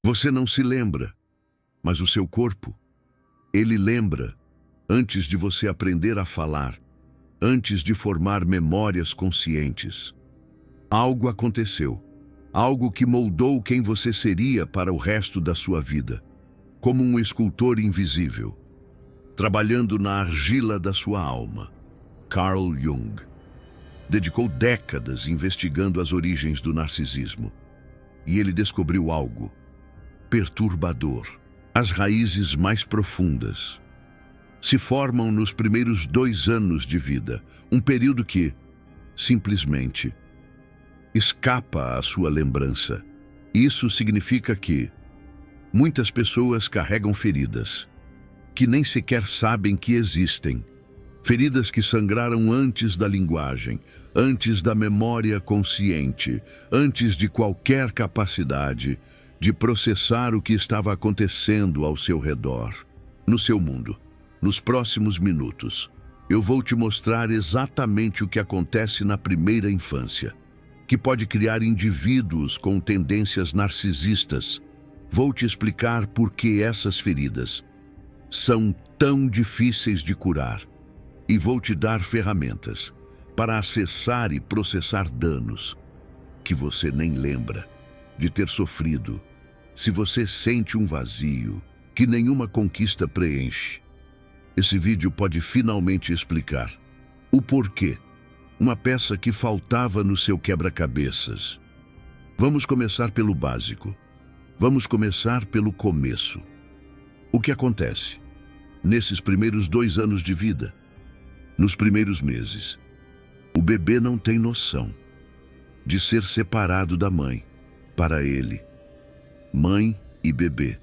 Você não se lembra, mas o seu corpo, ele lembra antes de você aprender a falar, antes de formar memórias conscientes. Algo aconteceu, algo que moldou quem você seria para o resto da sua vida, como um escultor invisível, trabalhando na argila da sua alma. Carl Jung dedicou décadas investigando as origens do narcisismo, e ele descobriu algo perturbador. As raízes mais profundas se formam nos primeiros 2 anos de vida, um período que, simplesmente, escapa à sua lembrança. Isso significa que muitas pessoas carregam feridas que nem sequer sabem que existem. Feridas que sangraram antes da linguagem, antes da memória consciente, antes de qualquer capacidade de processar o que estava acontecendo ao seu redor, no seu mundo. Nos próximos minutos, eu vou te mostrar exatamente o que acontece na primeira infância, que pode criar indivíduos com tendências narcisistas. Vou te explicar por que essas feridas são tão difíceis de curar. E vou te dar ferramentas para acessar e processar danos que você nem lembra de ter sofrido. Se você sente um vazio que nenhuma conquista preenche, esse vídeo pode finalmente explicar o porquê, uma peça que faltava no seu quebra-cabeças. Vamos começar pelo básico. Vamos começar pelo começo. O que acontece nesses primeiros 2 anos de vida? Nos primeiros meses, o bebê não tem noção de ser separado da mãe. Para ele, mãe e bebê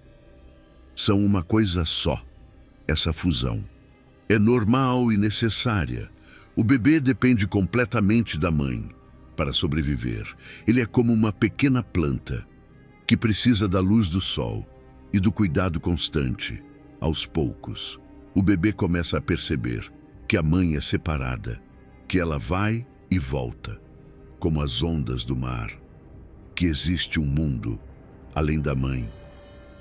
são uma coisa só. Essa fusão é normal e necessária. O bebê depende completamente da mãe para sobreviver. Ele é como uma pequena planta que precisa da luz do sol e do cuidado constante. Aos poucos, o bebê começa a perceber que a mãe é separada, que ela vai e volta, como as ondas do mar, que existe um mundo além da mãe,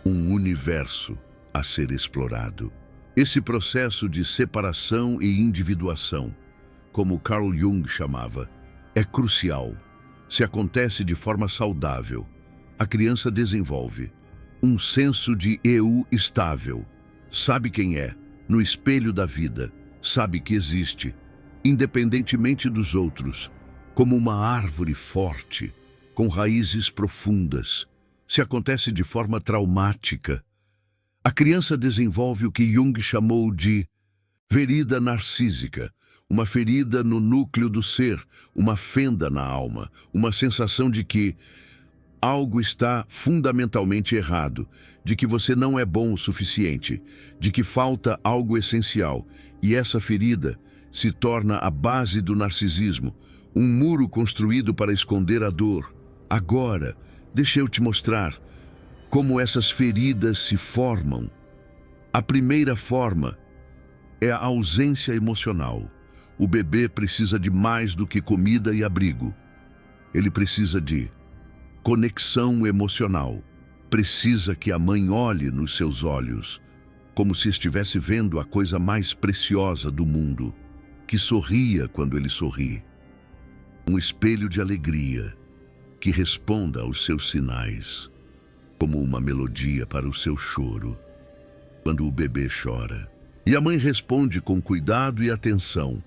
um universo a ser explorado. Esse processo de separação e individuação, como Carl Jung chamava, é crucial. Se acontece de forma saudável, a criança desenvolve um senso de eu estável, sabe quem é, no espelho da vida, sabe que existe, independentemente dos outros, como uma árvore forte, com raízes profundas. Se acontece de forma traumática, a criança desenvolve o que Jung chamou de ferida narcísica, uma ferida no núcleo do ser, uma fenda na alma, uma sensação de que algo está fundamentalmente errado, de que você não é bom o suficiente, de que falta algo essencial. E essa ferida se torna a base do narcisismo, um muro construído para esconder a dor. Agora, deixa eu te mostrar como essas feridas se formam. A primeira forma é a ausência emocional. O bebê precisa de mais do que comida e abrigo. Ele precisa de conexão emocional. Precisa que a mãe olhe nos seus olhos, como se estivesse vendo a coisa mais preciosa do mundo, que sorria quando ele sorri. Um espelho de alegria, que responda aos seus sinais, como uma melodia para o seu choro, quando o bebê chora. E a mãe responde com cuidado e atenção.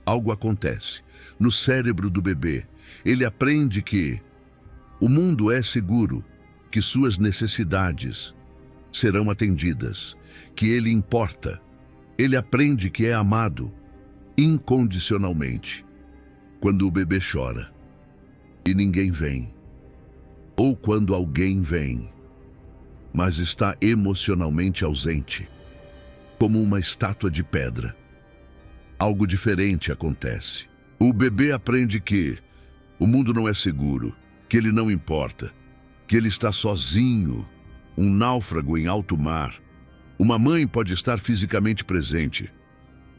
Algo acontece no cérebro do bebê. Ele aprende que o mundo é seguro, que suas necessidades serão atendidas, que ele importa. Ele aprende que é amado incondicionalmente. Quando o bebê chora e ninguém vem, ou quando alguém vem, mas está emocionalmente ausente, como uma estátua de pedra, algo diferente acontece. O bebê aprende que o mundo não é seguro, que ele não importa, que ele está sozinho, um náufrago em alto mar. Uma mãe pode estar fisicamente presente,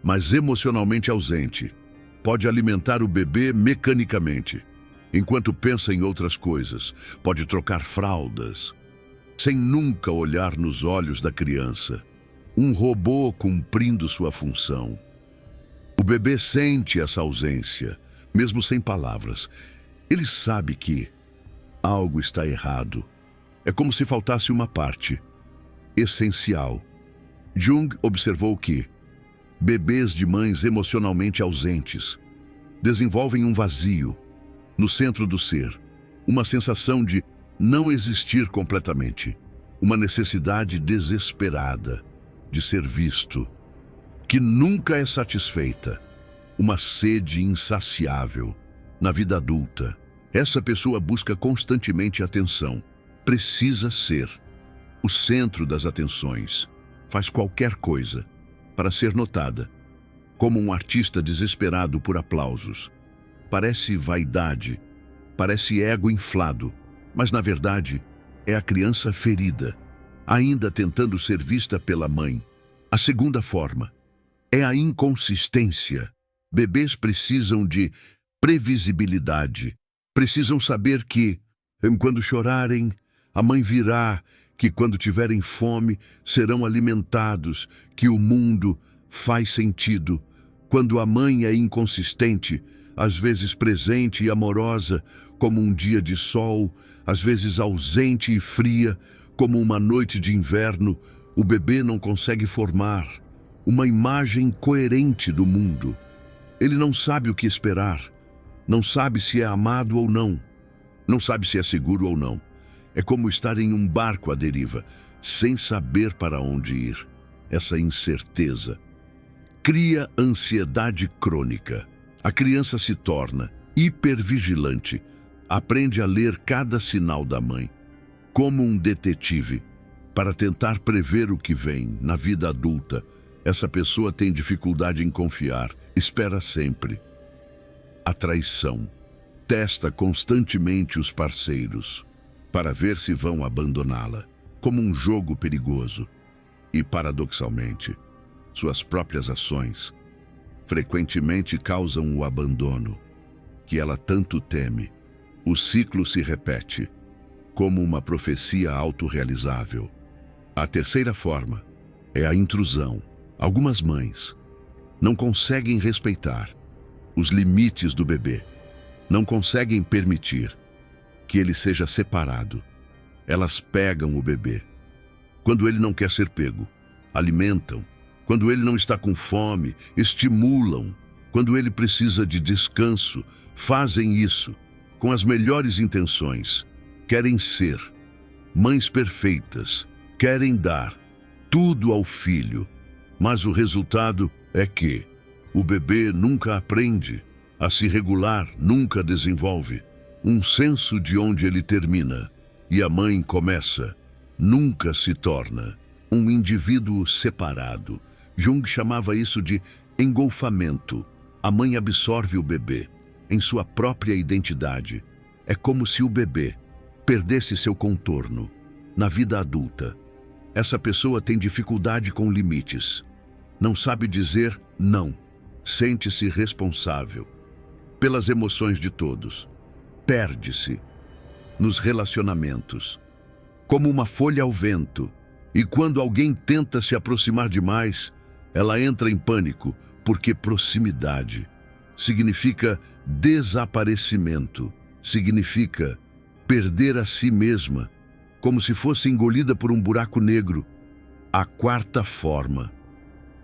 mas emocionalmente ausente. Pode alimentar o bebê mecanicamente, enquanto pensa em outras coisas. Pode trocar fraldas, sem nunca olhar nos olhos da criança. Um robô cumprindo sua função. O bebê sente essa ausência, mesmo sem palavras. Ele sabe que algo está errado. É como se faltasse uma parte essencial. Jung observou que bebês de mães emocionalmente ausentes desenvolvem um vazio no centro do ser, uma sensação de não existir completamente, uma necessidade desesperada de ser visto, que nunca é satisfeita, uma sede insaciável. Na vida adulta, essa pessoa busca constantemente atenção, precisa ser o centro das atenções, faz qualquer coisa para ser notada, como um artista desesperado por aplausos. Parece vaidade, parece ego inflado, mas na verdade é a criança ferida, ainda tentando ser vista pela mãe. A segunda forma é a inconsistência. Bebês precisam de previsibilidade, precisam saber que, quando chorarem, a mãe virá, que quando tiverem fome, serão alimentados, que o mundo faz sentido. Quando a mãe é inconsistente, às vezes presente e amorosa, como um dia de sol, às vezes ausente e fria, como uma noite de inverno, o bebê não consegue formar uma imagem coerente do mundo. Ele não sabe o que esperar, não sabe se é amado ou não, não sabe se é seguro ou não. É como estar em um barco à deriva, sem saber para onde ir. Essa incerteza cria ansiedade crônica. A criança se torna hipervigilante, aprende a ler cada sinal da mãe, como um detetive, para tentar prever o que vem. Na vida adulta, essa pessoa tem dificuldade em confiar, espera sempre a traição, testa constantemente os parceiros, para ver se vão abandoná-la, como um jogo perigoso. E, paradoxalmente, suas próprias ações frequentemente causam o abandono que ela tanto teme. O ciclo se repete, como uma profecia autorrealizável. A terceira forma é a intrusão. Algumas mães não conseguem respeitar os limites do bebê, não conseguem permitir que ele seja separado. Elas pegam o bebê quando ele não quer ser pego, alimentam quando ele não está com fome, estimulam quando ele precisa de descanso, fazem isso com as melhores intenções, querem ser mães perfeitas, querem dar tudo ao filho, mas o resultado é que o bebê nunca aprende a se regular, nunca desenvolve um senso de onde ele termina, e a mãe começa, nunca se torna um indivíduo separado. Jung chamava isso de engolfamento. A mãe absorve o bebê em sua própria identidade. É como se o bebê perdesse seu contorno. Na vida adulta, essa pessoa tem dificuldade com limites. Não sabe dizer não. Sente-se responsável pelas emoções de todos. Perde-se nos relacionamentos, como uma folha ao vento. E quando alguém tenta se aproximar demais, ela entra em pânico, porque proximidade significa desaparecimento, significa perder a si mesma, como se fosse engolida por um buraco negro. A quarta forma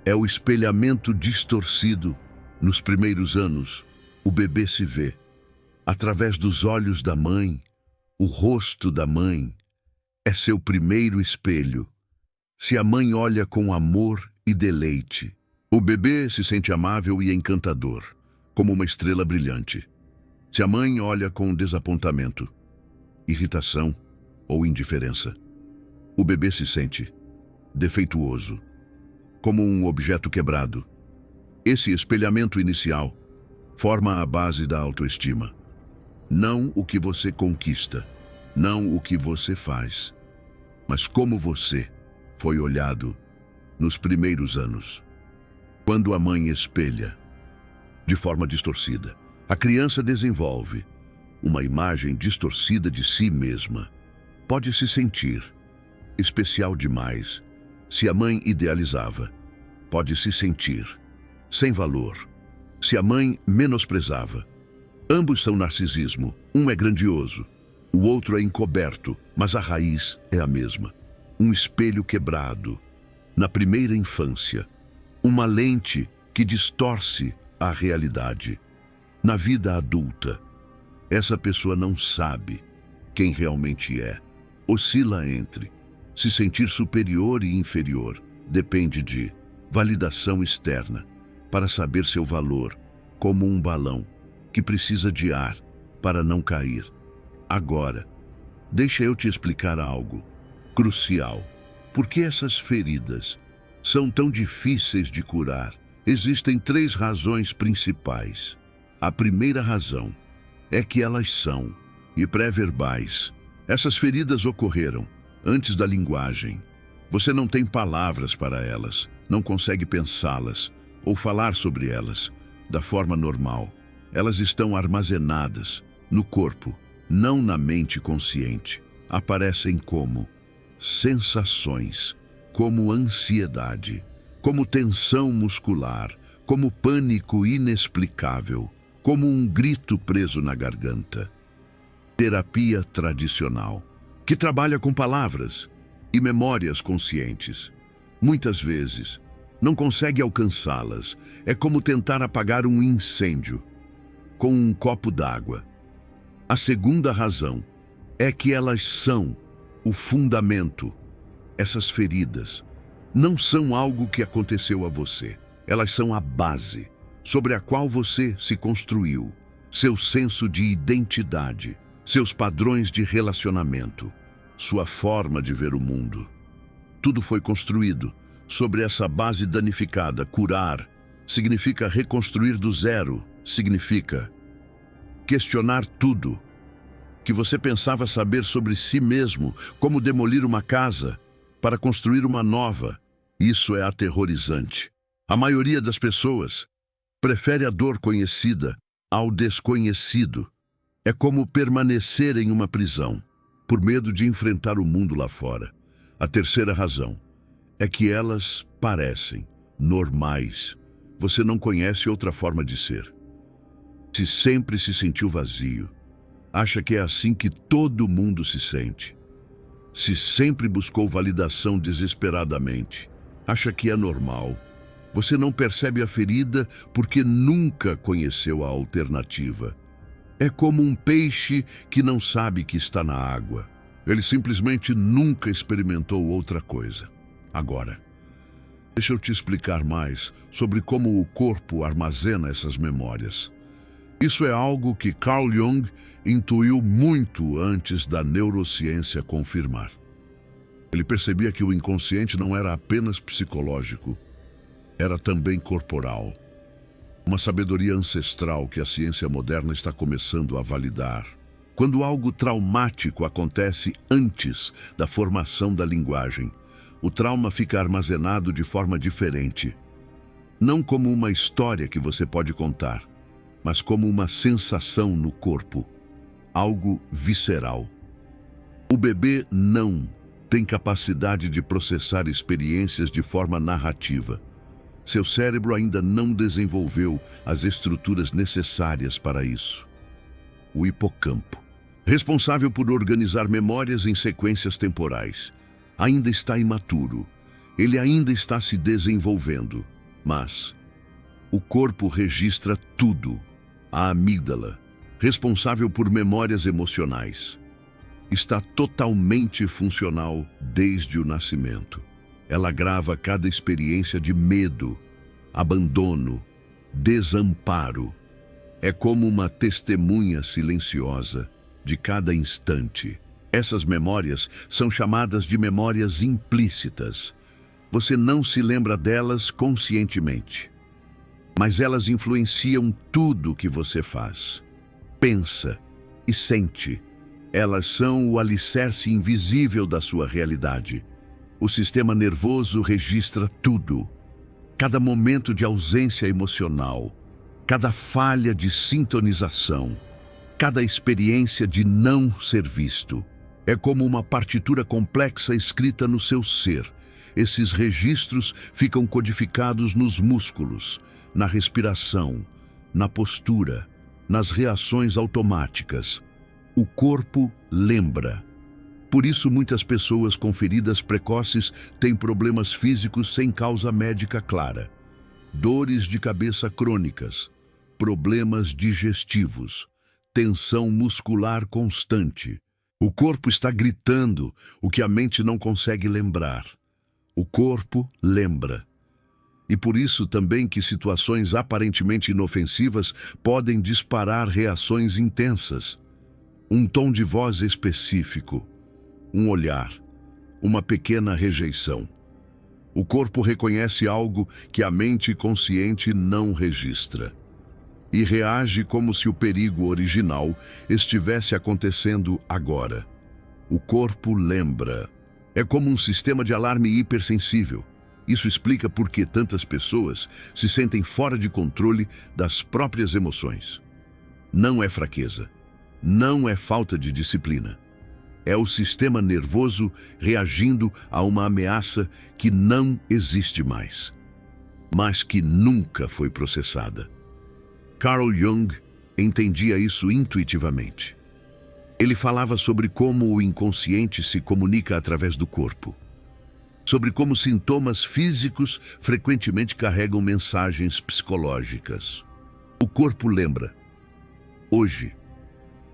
é o espelhamento distorcido. Nos primeiros anos, o bebê se vê através dos olhos da mãe. O rosto da mãe é seu primeiro espelho. Se a mãe olha com amor e deleite, o bebê se sente amável e encantador, como uma estrela brilhante. Se a mãe olha com desapontamento, irritação ou indiferença, o bebê se sente defeituoso, como um objeto quebrado. Esse espelhamento inicial forma a base da autoestima. Não o que você conquista, não o que você faz, mas como você foi olhado nos primeiros anos. Quando a mãe espelha de forma distorcida, a criança desenvolve uma imagem distorcida de si mesma. Pode se sentir especial demais. Se a mãe idealizava, pode se sentir sem valor. Se a mãe menosprezava, ambos são narcisismo. Um é grandioso, o outro é encoberto, mas a raiz é a mesma. Um espelho quebrado na primeira infância, uma lente que distorce a realidade. Na vida adulta, essa pessoa não sabe quem realmente é. Oscila entre se sentir superior e inferior. Depende de validação externa para saber seu valor, como um balão que precisa de ar para não cair. Agora, deixa eu te explicar algo crucial. Por que essas feridas são tão difíceis de curar? Existem 3 razões principais. A primeira razão é que elas são pré-verbais. Essas feridas ocorreram antes da linguagem. Você não tem palavras para elas, não consegue pensá-las ou falar sobre elas da forma normal. Elas estão armazenadas no corpo, não na mente consciente. Aparecem como sensações, como ansiedade, como tensão muscular, como pânico inexplicável, como um grito preso na garganta. Terapia tradicional, que trabalha com palavras e memórias conscientes, muitas vezes não consegue alcançá-las. É como tentar apagar um incêndio com um copo d'água. A segunda razão é que elas são o fundamento. Essas feridas não são algo que aconteceu a você. Elas são a base sobre a qual você se construiu, seu senso de identidade, seus padrões de relacionamento, sua forma de ver o mundo. Tudo foi construído sobre essa base danificada. Curar significa reconstruir do zero, significa questionar tudo que você pensava saber sobre si mesmo, como demolir uma casa para construir uma nova. Isso é aterrorizante. A maioria das pessoas prefere a dor conhecida ao desconhecido. É como permanecer em uma prisão, por medo de enfrentar o mundo lá fora. A terceira razão é que elas parecem normais. Você não conhece outra forma de ser. Se sempre se sentiu vazio, acha que é assim que todo mundo se sente. Se sempre buscou validação desesperadamente, acha que é normal. Você não percebe a ferida porque nunca conheceu a alternativa. É como um peixe que não sabe que está na água. Ele simplesmente nunca experimentou outra coisa. Agora, deixa eu te explicar mais sobre como o corpo armazena essas memórias. Isso é algo que Carl Jung intuiu muito antes da neurociência confirmar. Ele percebia que o inconsciente não era apenas psicológico, era também corporal. Uma sabedoria ancestral que a ciência moderna está começando a validar. Quando algo traumático acontece antes da formação da linguagem, o trauma fica armazenado de forma diferente. Não como uma história que você pode contar, mas como uma sensação no corpo, algo visceral. O bebê não tem capacidade de processar experiências de forma narrativa. Seu cérebro ainda não desenvolveu as estruturas necessárias para isso. O hipocampo, responsável por organizar memórias em sequências temporais, ainda está imaturo. Ele ainda está se desenvolvendo, mas o corpo registra tudo. A amígdala, responsável por memórias emocionais, está totalmente funcional desde o nascimento. Ela grava cada experiência de medo, abandono, desamparo. É como uma testemunha silenciosa de cada instante. Essas memórias são chamadas de memórias implícitas. Você não se lembra delas conscientemente, mas elas influenciam tudo que você faz, pensa e sente. Elas são o alicerce invisível da sua realidade. O sistema nervoso registra tudo. Cada momento de ausência emocional, cada falha de sintonização, cada experiência de não ser visto. É como uma partitura complexa escrita no seu ser. Esses registros ficam codificados nos músculos, na respiração, na postura, nas reações automáticas. O corpo lembra. Por isso, muitas pessoas com feridas precoces têm problemas físicos sem causa médica clara. Dores de cabeça crônicas, problemas digestivos, tensão muscular constante. O corpo está gritando o que a mente não consegue lembrar. O corpo lembra. E por isso também que situações aparentemente inofensivas podem disparar reações intensas. Um tom de voz específico, um olhar, uma pequena rejeição. O corpo reconhece algo que a mente consciente não registra e reage como se o perigo original estivesse acontecendo agora. O corpo lembra. É como um sistema de alarme hipersensível. Isso explica por que tantas pessoas se sentem fora de controle das próprias emoções. Não é fraqueza, não é falta de disciplina. É o sistema nervoso reagindo a uma ameaça que não existe mais, mas que nunca foi processada. Carl Jung entendia isso intuitivamente. Ele falava sobre como o inconsciente se comunica através do corpo, sobre como sintomas físicos frequentemente carregam mensagens psicológicas. O corpo lembra. Hoje,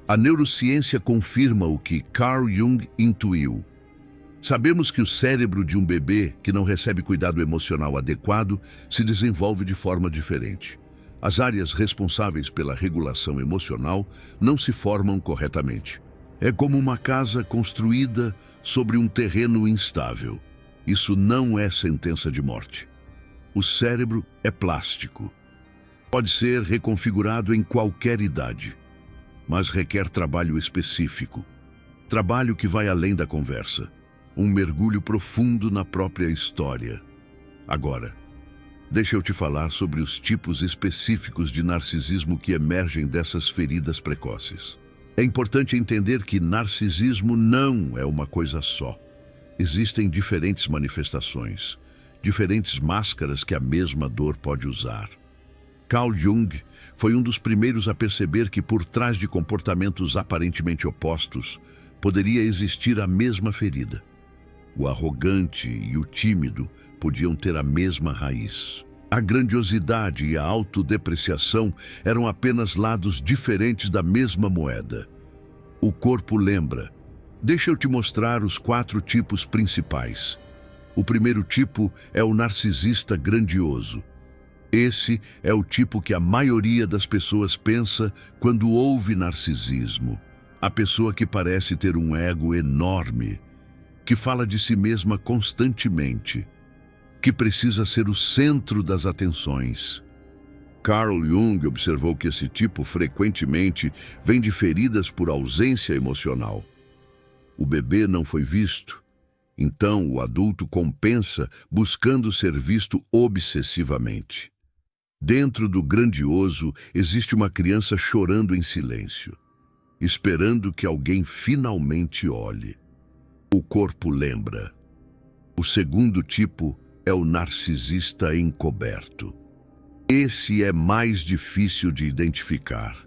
a neurociência confirma o que Carl Jung intuiu. Sabemos que o cérebro de um bebê que não recebe cuidado emocional adequado se desenvolve de forma diferente. As áreas responsáveis pela regulação emocional não se formam corretamente. É como uma casa construída sobre um terreno instável. Isso não é sentença de morte. O cérebro é plástico. Pode ser reconfigurado em qualquer idade, mas requer trabalho específico. Trabalho que vai além da conversa. Um mergulho profundo na própria história. Agora, deixa eu te falar sobre os tipos específicos de narcisismo que emergem dessas feridas precoces. É importante entender que narcisismo não é uma coisa só. Existem diferentes manifestações, diferentes máscaras que a mesma dor pode usar. Carl Jung foi um dos primeiros a perceber que por trás de comportamentos aparentemente opostos poderia existir a mesma ferida. O arrogante e o tímido podiam ter a mesma raiz. A grandiosidade e a autodepreciação eram apenas lados diferentes da mesma moeda. O corpo lembra. Deixa eu te mostrar os 4 tipos principais. O primeiro tipo é o narcisista grandioso. Esse é o tipo que a maioria das pessoas pensa quando ouve narcisismo. A pessoa que parece ter um ego enorme, que fala de si mesma constantemente, que precisa ser o centro das atenções. Carl Jung observou que esse tipo frequentemente vem de feridas por ausência emocional. O bebê não foi visto, então o adulto compensa buscando ser visto obsessivamente. Dentro do grandioso existe uma criança chorando em silêncio, esperando que alguém finalmente olhe. O corpo lembra. O segundo tipo é o narcisista encoberto. Esse é mais difícil de identificar.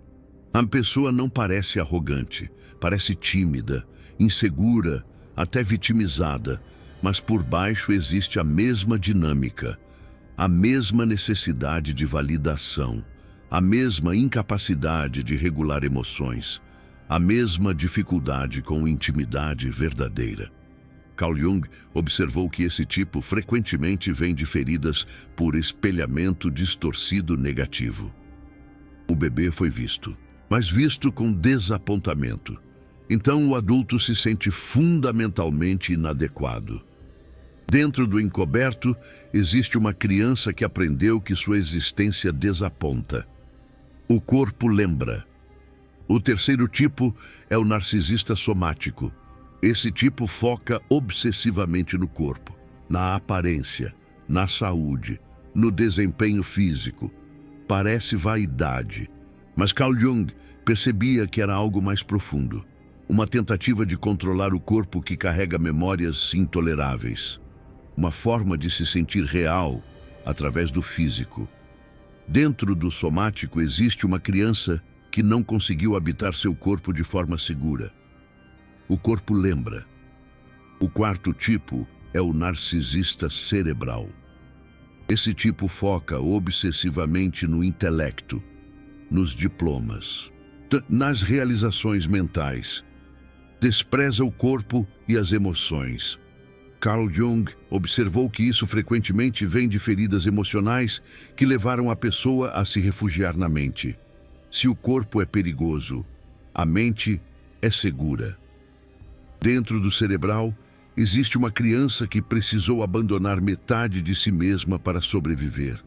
A pessoa não parece arrogante, parece tímida, insegura, até vitimizada, mas por baixo existe a mesma dinâmica, a mesma necessidade de validação, a mesma incapacidade de regular emoções, a mesma dificuldade com intimidade verdadeira. Carl Jung observou que esse tipo frequentemente vem de feridas por espelhamento distorcido negativo. O bebê foi visto, mas visto com desapontamento. Então o adulto se sente fundamentalmente inadequado. Dentro do encoberto, existe uma criança que aprendeu que sua existência desaponta. O corpo lembra. O terceiro tipo é o narcisista somático. Esse tipo foca obsessivamente no corpo, na aparência, na saúde, no desempenho físico. Parece vaidade, mas Carl Jung percebia que era algo mais profundo. uma tentativa de controlar o corpo que carrega memórias intoleráveis, uma forma de se sentir real através do físico. Dentro do somático existe uma criança que não conseguiu habitar seu corpo de forma segura. O corpo lembra. O quarto tipo é o narcisista cerebral. Esse tipo foca obsessivamente no intelecto, nos diplomas, nas realizações mentais. Despreza o corpo e as emoções. Carl Jung observou que isso frequentemente vem de feridas emocionais que levaram a pessoa a se refugiar na mente. Se o corpo é perigoso, a mente é segura. Dentro do cerebral, existe uma criança que precisou abandonar metade de si mesma para sobreviver.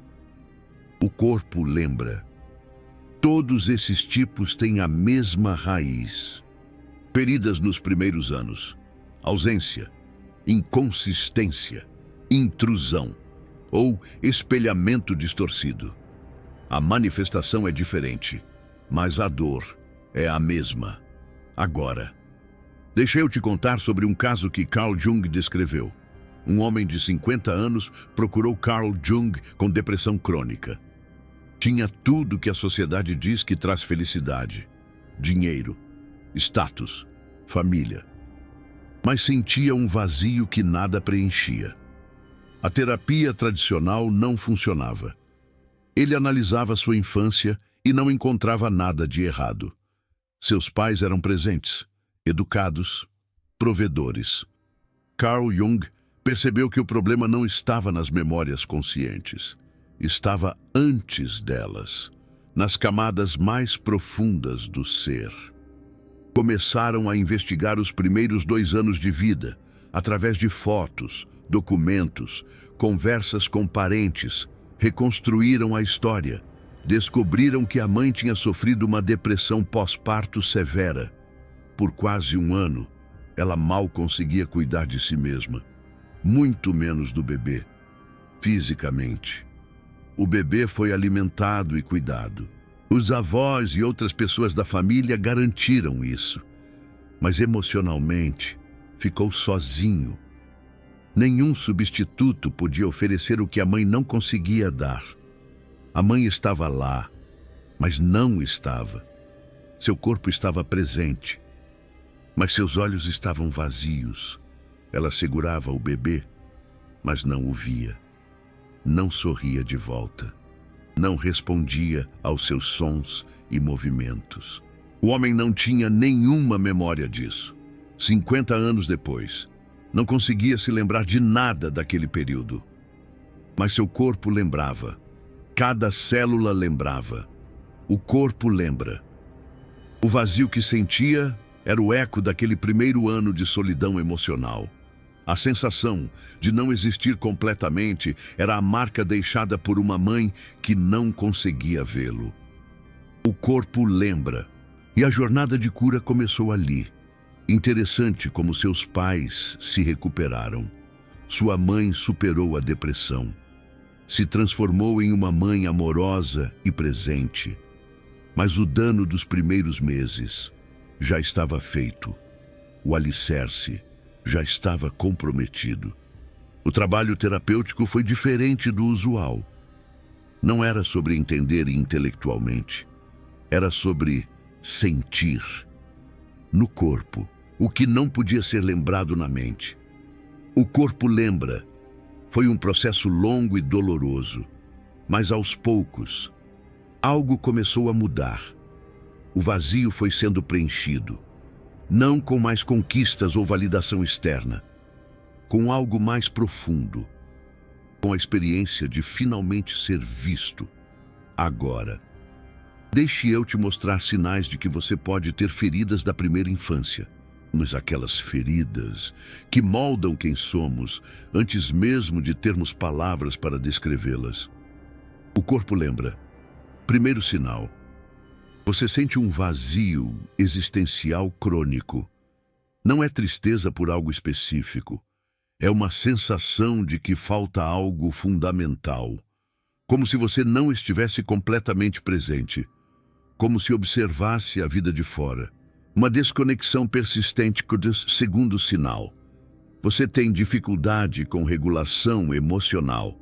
O corpo lembra. Todos esses tipos têm a mesma raiz. Feridas nos primeiros anos, ausência, inconsistência, intrusão ou espelhamento distorcido. A manifestação é diferente, mas a dor é a mesma. Agora, deixa eu te contar sobre um caso que Carl Jung descreveu. Um homem de 50 anos procurou Carl Jung com depressão crônica. Tinha tudo que a sociedade diz que traz felicidade: dinheiro, status, família. Mas sentia um vazio que nada preenchia. A terapia tradicional não funcionava. Ele analisava sua infância e não encontrava nada de errado. Seus pais eram presentes, educados, provedores. Carl Jung percebeu que o problema não estava nas memórias conscientes. Estava antes delas, nas camadas mais profundas do ser. Começaram a investigar os primeiros 2 anos de vida, através de fotos, documentos, conversas com parentes, reconstruíram a história. Descobriram que a mãe tinha sofrido uma depressão pós-parto severa. Por quase 1 ano, ela mal conseguia cuidar de si mesma, muito menos do bebê, fisicamente. O bebê foi alimentado e cuidado. Os avós e outras pessoas da família garantiram isso, mas emocionalmente ficou sozinho. Nenhum substituto podia oferecer o que a mãe não conseguia dar. A mãe estava lá, mas não estava. Seu corpo estava presente, mas seus olhos estavam vazios. Ela segurava o bebê, mas não o via. Não sorria de volta. Não respondia aos seus sons e movimentos. O homem não tinha nenhuma memória disso. 50 anos depois, não conseguia se lembrar de nada daquele período. Mas seu corpo lembrava. Cada célula lembrava. O corpo lembra. O vazio que sentia era o eco daquele primeiro ano de solidão emocional. A sensação de não existir completamente era a marca deixada por uma mãe que não conseguia vê-lo. O corpo lembra, e a jornada de cura começou ali. Interessante como seus pais se recuperaram. Sua mãe superou a depressão. Se transformou em uma mãe amorosa e presente. Mas o dano dos primeiros meses já estava feito. O alicerce já estava comprometido. O trabalho terapêutico foi diferente do usual. Não era sobre entender intelectualmente. Era sobre sentir. No corpo, o que não podia ser lembrado na mente. O corpo lembra. Foi um processo longo e doloroso. Mas aos poucos, algo começou a mudar. O vazio foi sendo preenchido. Não com mais conquistas ou validação externa, com algo mais profundo, com a experiência de finalmente ser visto. Agora, deixe eu te mostrar sinais de que você pode ter feridas da primeira infância, mas aquelas feridas que moldam quem somos antes mesmo de termos palavras para descrevê-las. O corpo lembra. Primeiro sinal. Você sente um vazio existencial crônico. Não é tristeza por algo específico. É uma sensação de que falta algo fundamental. Como se você não estivesse completamente presente. Como se observasse a vida de fora, Uma desconexão persistente com o segundo sinal. Você tem dificuldade com regulação emocional.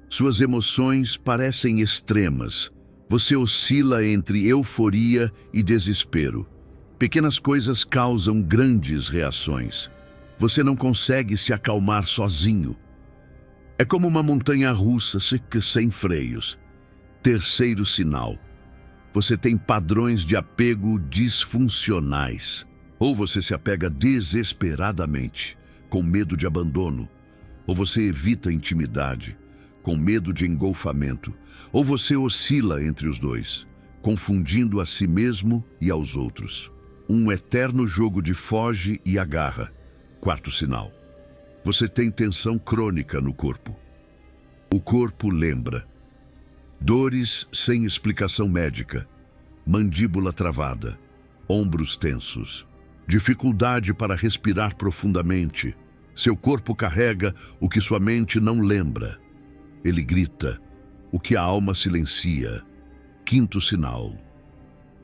Suas emoções parecem extremas. Você oscila entre euforia e desespero. Pequenas coisas causam grandes reações. Você não consegue se acalmar sozinho. É como uma montanha-russa sem freios. Terceiro sinal. Você tem padrões de apego disfuncionais. Ou você se apega desesperadamente, com medo de abandono. Ou você evita intimidade, com medo de engolfamento. Ou você oscila entre os dois, confundindo a si mesmo e aos outros. Um eterno jogo de foge e agarra. Quarto sinal. Você tem tensão crônica no corpo. O corpo lembra. Dores sem explicação médica. Mandíbula travada. Ombros tensos. Dificuldade para respirar profundamente. Seu corpo carrega o que sua mente não lembra. Ele grita o que a alma silencia. Quinto sinal.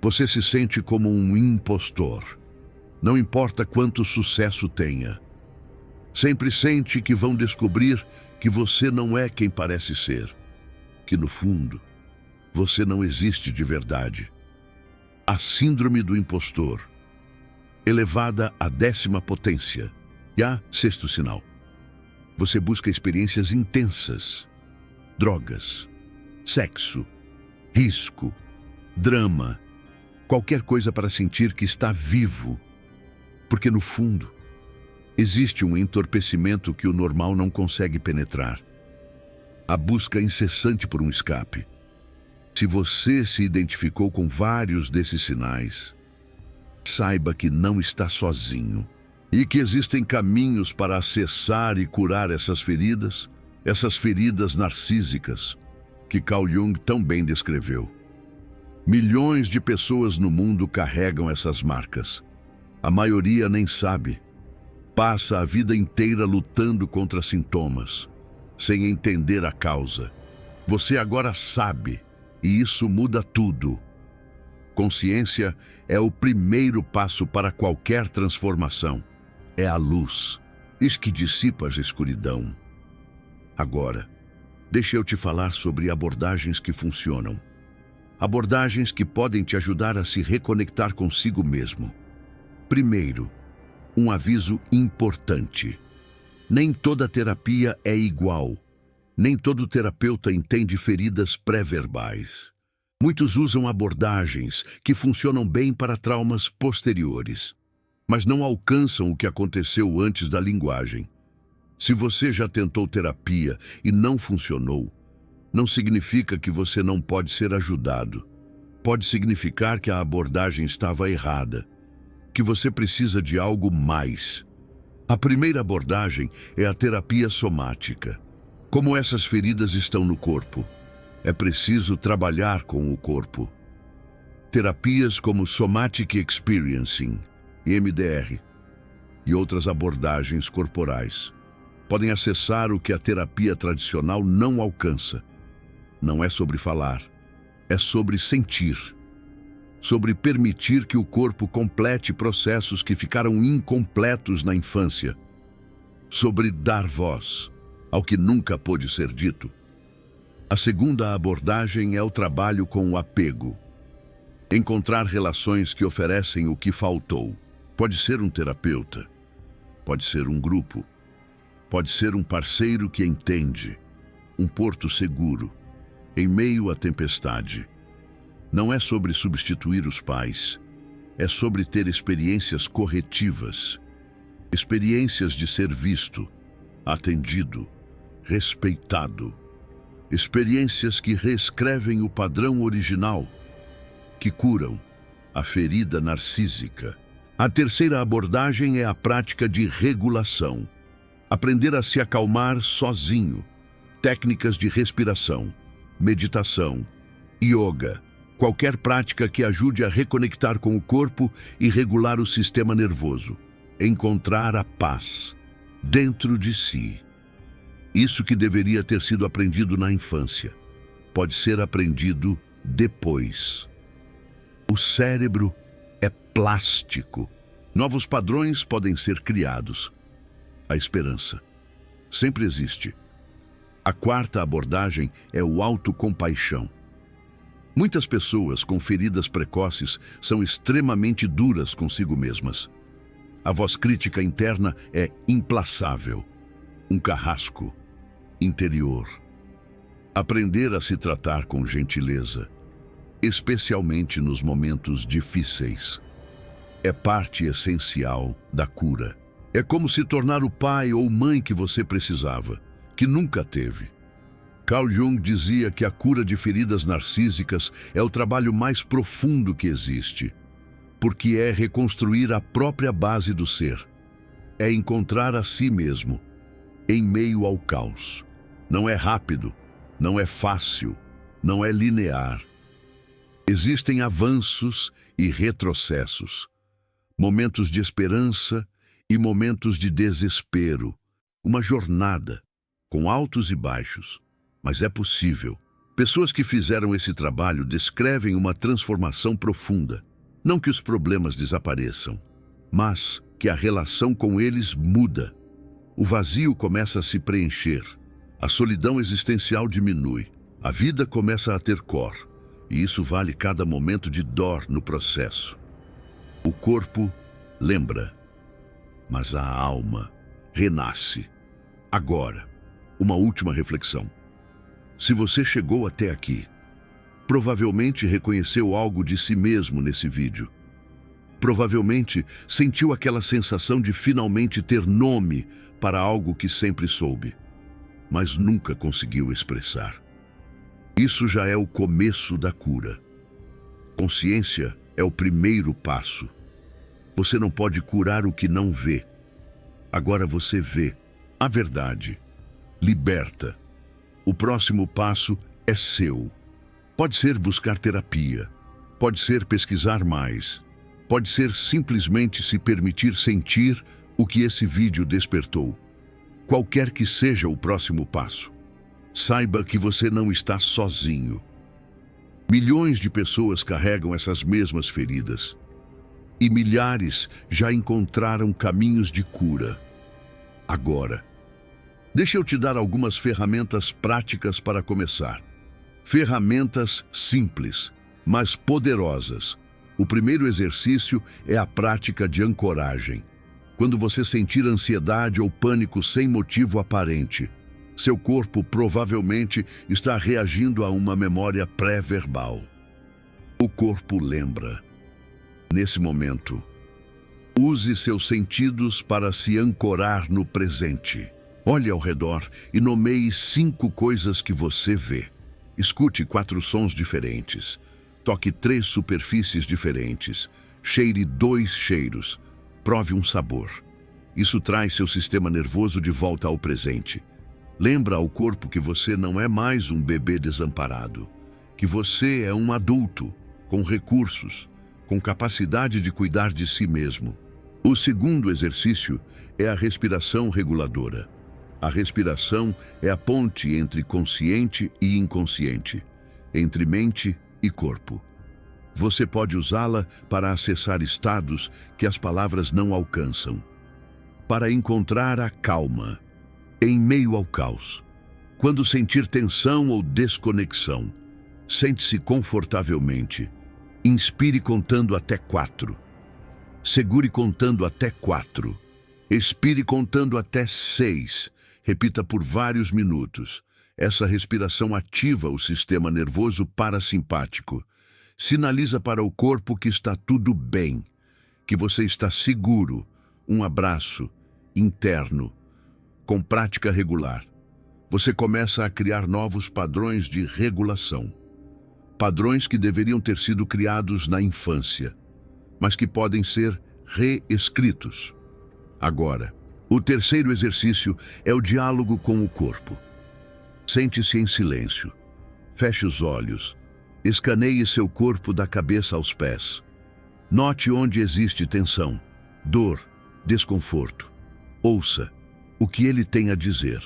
Você se sente como um impostor. Não importa quanto sucesso tenha. Sempre sente que vão descobrir que você não é quem parece ser. Que no fundo, você não existe de verdade. A síndrome do impostor, elevada à 10ª potência. E a sexto sinal. Você busca experiências intensas. Drogas, sexo, risco, drama, qualquer coisa para sentir que está vivo. Porque no fundo, existe um entorpecimento que o normal não consegue penetrar. A busca incessante por um escape. Se você se identificou com vários desses sinais, saiba que não está sozinho e que existem caminhos para acessar e curar essas feridas narcísicas, que Carl Jung tão bem descreveu. Milhões de pessoas no mundo carregam essas marcas. A maioria nem sabe. Passa a vida inteira lutando contra sintomas, sem entender a causa. Você agora sabe, e isso muda tudo. Consciência é o primeiro passo para qualquer transformação. É a luz, isso que dissipa a escuridão. Agora, deixa eu te falar sobre abordagens que funcionam. Abordagens que podem te ajudar a se reconectar consigo mesmo. Primeiro, um aviso importante. Nem toda terapia é igual. Nem todo terapeuta entende feridas pré-verbais. Muitos usam abordagens que funcionam bem para traumas posteriores, mas não alcançam o que aconteceu antes da linguagem. Se você já tentou terapia e não funcionou, não significa que você não pode ser ajudado. Pode significar que a abordagem estava errada, que você precisa de algo mais. A primeira abordagem é a terapia somática. Como essas feridas estão no corpo, é preciso trabalhar com o corpo. Terapias como Somatic Experiencing, EMDR, e outras abordagens corporais podem acessar o que a terapia tradicional não alcança. Não é sobre falar, é sobre sentir. Sobre permitir que o corpo complete processos que ficaram incompletos na infância. Sobre dar voz ao que nunca pôde ser dito. A segunda abordagem é o trabalho com o apego. Encontrar relações que oferecem o que faltou. Pode ser um terapeuta, pode ser um grupo, pode ser um parceiro que entende, um porto seguro, em meio à tempestade. Não é sobre substituir os pais, é sobre ter experiências corretivas, experiências de ser visto, atendido, respeitado, experiências que reescrevem o padrão original, que curam a ferida narcísica. A terceira abordagem é a prática de regulação. Aprender a se acalmar sozinho. Técnicas de respiração, meditação, yoga, qualquer prática que ajude a reconectar com o corpo e regular o sistema nervoso. Encontrar a paz dentro de si. Isso que deveria ter sido aprendido na infância, pode ser aprendido depois. O cérebro é plástico. Novos padrões podem ser criados. A esperança sempre existe. A quarta abordagem é o autocompaixão. Muitas pessoas com feridas precoces são extremamente duras consigo mesmas. A voz crítica interna é implacável, um carrasco interior. Aprender a se tratar com gentileza, especialmente nos momentos difíceis, é parte essencial da cura. É como se tornar o pai ou mãe que você precisava, que nunca teve. Carl Jung dizia que a cura de feridas narcísicas é o trabalho mais profundo que existe, porque é reconstruir a própria base do ser. É encontrar a si mesmo, em meio ao caos. Não é rápido, não é fácil, não é linear. Existem avanços e retrocessos, momentos de esperança e momentos de desespero. Uma jornada, com altos e baixos, mas é possível. Pessoas que fizeram esse trabalho descrevem uma transformação profunda. Não que os problemas desapareçam, mas que a relação com eles muda. O vazio começa a se preencher, a solidão existencial diminui, a vida começa a ter cor, e isso vale cada momento de dor no processo. O corpo lembra, mas a alma renasce. Agora, uma última reflexão. Se você chegou até aqui, provavelmente reconheceu algo de si mesmo nesse vídeo. Provavelmente sentiu aquela sensação de finalmente ter nome para algo que sempre soube, mas nunca conseguiu expressar. Isso já é o começo da cura. Consciência é o primeiro passo. Você não pode curar o que não vê. Agora você vê a verdade. Liberta. O próximo passo é seu. Pode ser buscar terapia. Pode ser pesquisar mais. Pode ser simplesmente se permitir sentir o que esse vídeo despertou. Qualquer que seja o próximo passo, saiba que você não está sozinho. Milhões de pessoas carregam essas mesmas feridas. E milhares já encontraram caminhos de cura. Agora, deixa eu te dar algumas ferramentas práticas para começar. Ferramentas simples, mas poderosas. O primeiro exercício é a prática de ancoragem. Quando você sentir ansiedade ou pânico sem motivo aparente, seu corpo provavelmente está reagindo a uma memória pré-verbal. O corpo lembra. Nesse momento, use seus sentidos para se ancorar no presente. Olhe ao redor e nomeie 5 coisas que você vê. Escute 4 sons diferentes. Toque 3 superfícies diferentes. Cheire 2 cheiros. Prove um sabor. Isso traz seu sistema nervoso de volta ao presente. Lembra ao corpo que você não é mais um bebê desamparado, que você é um adulto, com recursos, com capacidade de cuidar de si mesmo. O segundo exercício é a respiração reguladora. A respiração é a ponte entre consciente e inconsciente, entre mente e corpo. Você pode usá-la para acessar estados que as palavras não alcançam, para encontrar a calma em meio ao caos. Quando sentir tensão ou desconexão, sente-se confortavelmente. Inspire contando até 4. Segure contando até 4. Expire contando até 6. Repita por vários minutos. Essa respiração ativa o sistema nervoso parasimpático. Sinaliza para o corpo que está tudo bem, que você está seguro. Um abraço interno. Com prática regular, você começa a criar novos padrões de regulação. Padrões que deveriam ter sido criados na infância, mas que podem ser reescritos. Agora, o terceiro exercício é o diálogo com o corpo. Sente-se em silêncio. Feche os olhos. Escaneie seu corpo da cabeça aos pés. Note onde existe tensão, dor, desconforto. Ouça o que ele tem a dizer.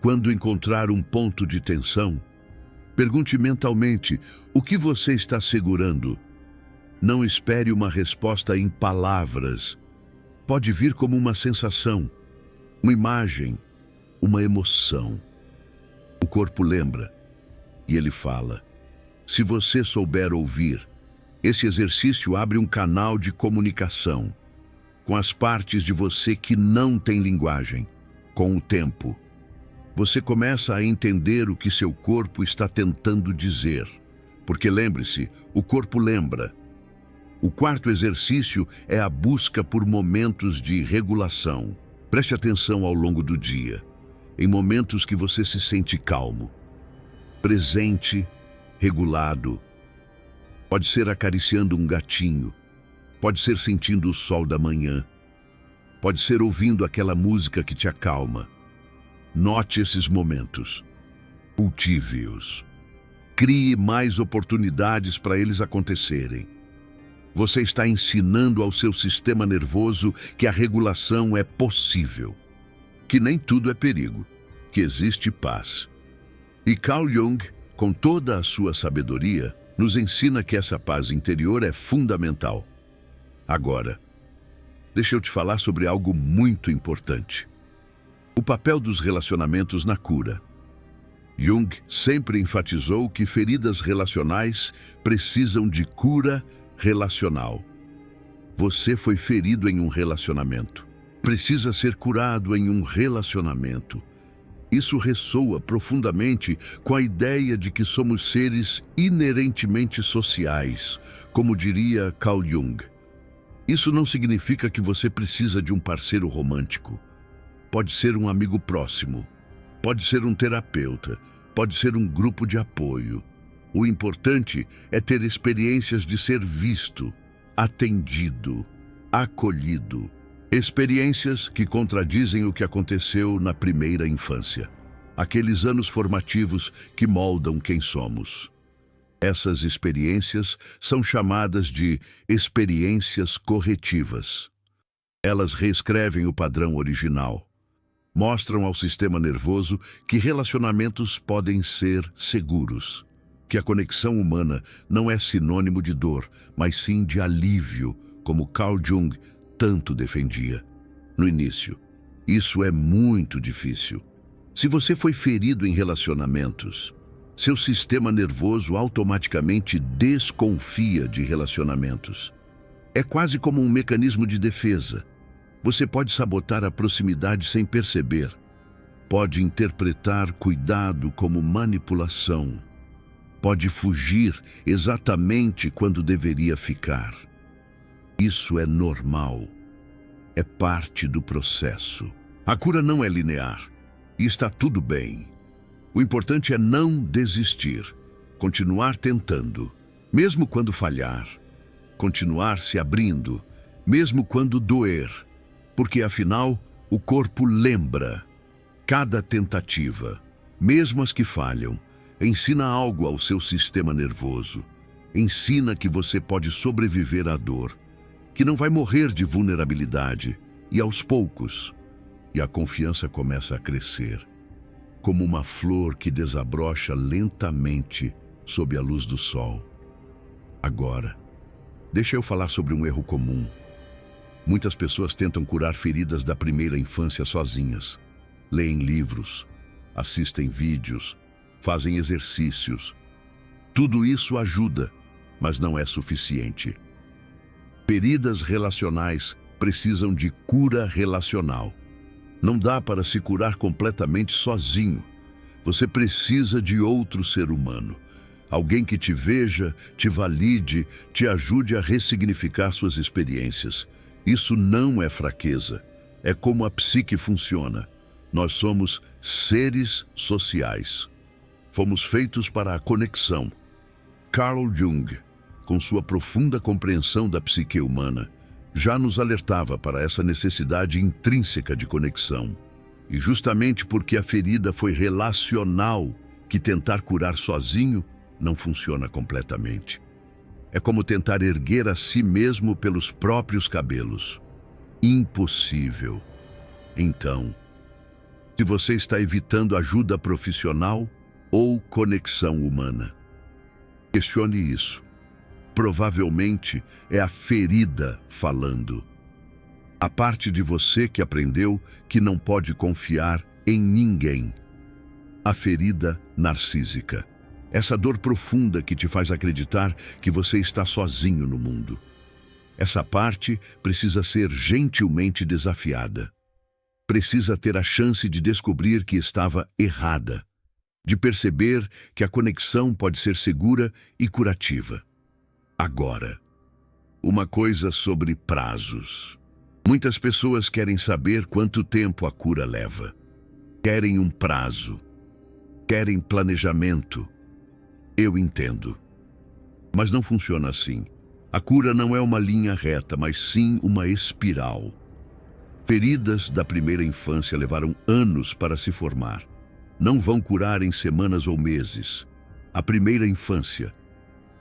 Quando encontrar um ponto de tensão, pergunte mentalmente o que você está segurando. Não espere uma resposta em palavras. Pode vir como uma sensação, uma imagem, uma emoção. O corpo lembra e ele fala. Se você souber ouvir, esse exercício abre um canal de comunicação com as partes de você que não têm linguagem. Com o tempo, você começa a entender o que seu corpo está tentando dizer. Porque lembre-se, o corpo lembra. O quarto exercício é a busca por momentos de regulação. Preste atenção ao longo do dia, em momentos que você se sente calmo, presente, regulado. Pode ser acariciando um gatinho, pode ser sentindo o sol da manhã, pode ser ouvindo aquela música que te acalma. Note esses momentos, cultive-os, crie mais oportunidades para eles acontecerem. Você está ensinando ao seu sistema nervoso que a regulação é possível, que nem tudo é perigo, que existe paz. E Carl Jung, com toda a sua sabedoria, nos ensina que essa paz interior é fundamental. Agora, deixa eu te falar sobre algo muito importante. O papel dos relacionamentos na cura. Jung sempre enfatizou que feridas relacionais precisam de cura relacional. Você foi ferido em um relacionamento. Precisa ser curado em um relacionamento. Isso ressoa profundamente com a ideia de que somos seres inerentemente sociais, como diria Carl Jung. Isso não significa que você precisa de um parceiro romântico. Pode ser um amigo próximo, pode ser um terapeuta, pode ser um grupo de apoio. O importante é ter experiências de ser visto, atendido, acolhido. Experiências que contradizem o que aconteceu na primeira infância. Aqueles anos formativos que moldam quem somos. Essas experiências são chamadas de experiências corretivas. Elas reescrevem o padrão original. Mostram ao sistema nervoso que relacionamentos podem ser seguros. Que a conexão humana não é sinônimo de dor, mas sim de alívio, como Carl Jung tanto defendia. No início, isso é muito difícil. Se você foi ferido em relacionamentos, seu sistema nervoso automaticamente desconfia de relacionamentos. É quase como um mecanismo de defesa. Você pode sabotar a proximidade sem perceber. Pode interpretar cuidado como manipulação. Pode fugir exatamente quando deveria ficar. Isso é normal. É parte do processo. A cura não é linear e está tudo bem. O importante é não desistir, continuar tentando, mesmo quando falhar, continuar se abrindo, mesmo quando doer, porque afinal o corpo lembra. Cada tentativa, mesmo as que falham, ensina algo ao seu sistema nervoso. Ensina que você pode sobreviver à dor, que não vai morrer de vulnerabilidade, e aos poucos, e a confiança começa a crescer, como uma flor que desabrocha lentamente sob a luz do sol. Agora, deixa eu falar sobre um erro comum. Muitas pessoas tentam curar feridas da primeira infância sozinhas. Leem livros, assistem vídeos, fazem exercícios. Tudo isso ajuda, mas não é suficiente. Feridas relacionais precisam de cura relacional. Não dá para se curar completamente sozinho. Você precisa de outro ser humano. Alguém que te veja, te valide, te ajude a ressignificar suas experiências. Isso não é fraqueza. É como a psique funciona. Nós somos seres sociais. Fomos feitos para a conexão. Carl Jung, com sua profunda compreensão da psique humana, já nos alertava para essa necessidade intrínseca de conexão. E justamente porque a ferida foi relacional, que tentar curar sozinho não funciona completamente. É como tentar erguer a si mesmo pelos próprios cabelos. Impossível. Então, se você está evitando ajuda profissional ou conexão humana, questione isso. Provavelmente é a ferida falando. A parte de você que aprendeu que não pode confiar em ninguém. A ferida narcísica. Essa dor profunda que te faz acreditar que você está sozinho no mundo. Essa parte precisa ser gentilmente desafiada. Precisa ter a chance de descobrir que estava errada, de perceber que a conexão pode ser segura e curativa. Agora, uma coisa sobre prazos. Muitas pessoas querem saber quanto tempo a cura leva. Querem um prazo. Querem planejamento. Eu entendo. Mas não funciona assim. A cura não é uma linha reta, mas sim uma espiral. Feridas da primeira infância levaram anos para se formar. Não vão curar em semanas ou meses. A primeira infância,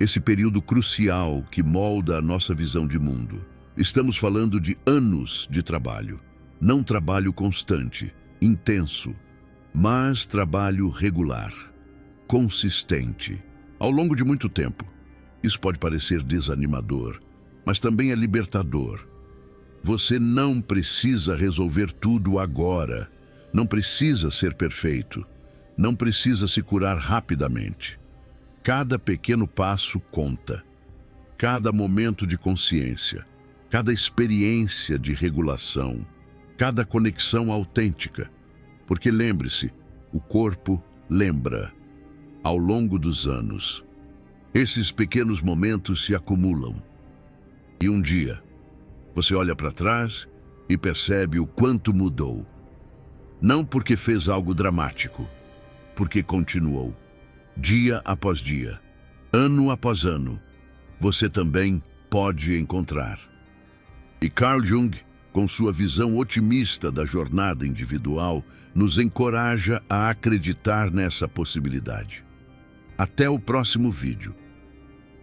esse período crucial que molda a nossa visão de mundo. Estamos falando de anos de trabalho. Não trabalho constante, intenso, mas trabalho regular, consistente, ao longo de muito tempo. Isso pode parecer desanimador, mas também é libertador. Você não precisa resolver tudo agora. Não precisa ser perfeito. Não precisa se curar rapidamente. Cada pequeno passo conta. Cada momento de consciência. Cada experiência de regulação. Cada conexão autêntica. Porque lembre-se, o corpo lembra. Ao longo dos anos, esses pequenos momentos se acumulam. E um dia, você olha para trás e percebe o quanto mudou. Não porque fez algo dramático, porque continuou. Dia após dia, ano após ano, você também pode encontrar. E Carl Jung, com sua visão otimista da jornada individual, nos encoraja a acreditar nessa possibilidade. Até o próximo vídeo.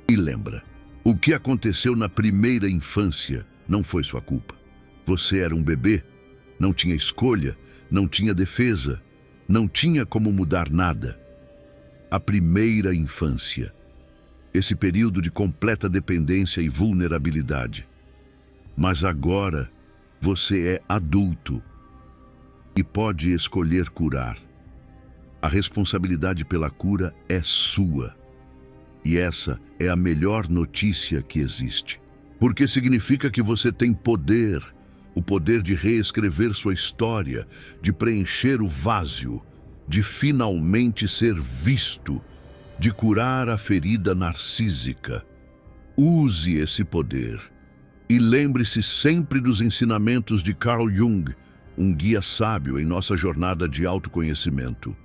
E lembra, o que aconteceu na primeira infância não foi sua culpa. Você era um bebê, não tinha escolha, não tinha defesa, não tinha como mudar nada. A primeira infância, esse período de completa dependência e vulnerabilidade. Mas agora você é adulto e pode escolher curar. A responsabilidade pela cura é sua. E essa é a melhor notícia que existe. Porque significa que você tem poder, o poder de reescrever sua história, de preencher o vazio, de finalmente ser visto, de curar a ferida narcísica. Use esse poder. E lembre-se sempre dos ensinamentos de Carl Jung, um guia sábio em nossa jornada de autoconhecimento.